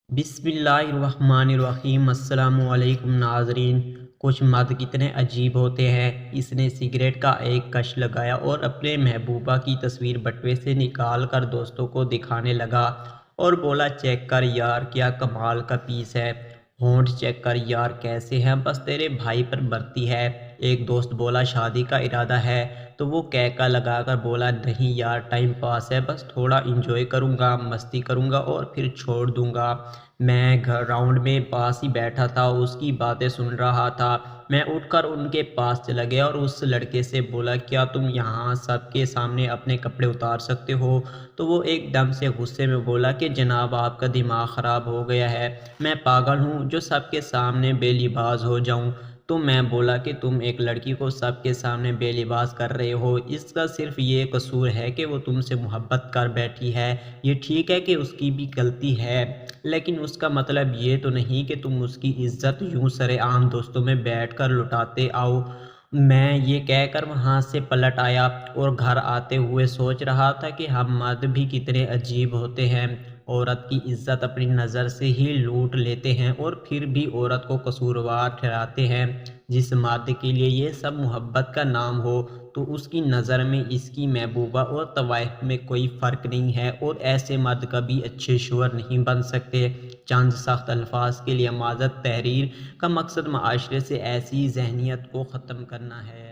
بسم اللہ الرحمن الرحیم۔ السلام علیکم ناظرین۔ کچھ مرد کتنے عجیب ہوتے ہیں۔ اس نے سگریٹ کا ایک کش لگایا اور اپنے محبوبہ کی تصویر بٹوے سے نکال کر دوستوں کو دکھانے لگا اور بولا، چیک کر یار، کیا کمال کا پیس ہے۔ ہونٹ چیک کر یار کیسے ہیں، بس تیرے بھائی پر برتی ہے۔ ایک دوست بولا، شادی کا ارادہ ہے؟ تو وہ کہکا لگا کر بولا، نہیں یار، ٹائم پاس ہے، بس تھوڑا انجوائے کروں گا، مستی کروں گا اور پھر چھوڑ دوں گا۔ میں گراؤنڈ میں پاس ہی بیٹھا تھا، اس کی باتیں سن رہا تھا۔ میں اٹھ کر ان کے پاس چلا گیا اور اس لڑکے سے بولا، کیا تم یہاں سب کے سامنے اپنے کپڑے اتار سکتے ہو؟ تو وہ ایک دم سے غصے میں بولا کہ جناب، آپ کا دماغ خراب ہو گیا ہے، میں پاگل ہوں جو سب کے سامنے بے لباس ہو جاؤں؟ تو میں بولا کہ تم ایک لڑکی کو سب کے سامنے بے لباس کر رہے ہو، اس کا صرف یہ قصور ہے کہ وہ تم سے محبت کر بیٹھی ہے۔ یہ ٹھیک ہے کہ اس کی بھی غلطی ہے، لیکن اس کا مطلب یہ تو نہیں کہ تم اس کی عزت یوں سر عام دوستوں میں بیٹھ کر لٹاتے آؤ۔ میں یہ کہہ کر وہاں سے پلٹ آیا اور گھر آتے ہوئے سوچ رہا تھا کہ ہم مرد بھی کتنے عجیب ہوتے ہیں۔ عورت کی عزت اپنی نظر سے ہی لوٹ لیتے ہیں اور پھر بھی عورت کو قصوروار ٹھہراتے ہیں۔ جس مرد کے لیے یہ سب محبت کا نام ہو تو اس کی نظر میں اس کی محبوبہ اور طوائف میں کوئی فرق نہیں ہے، اور ایسے مرد کبھی اچھے شوہر نہیں بن سکتے۔ چند سخت الفاظ کے لیے معذرت۔ تحریر کا مقصد معاشرے سے ایسی ذہنیت کو ختم کرنا ہے۔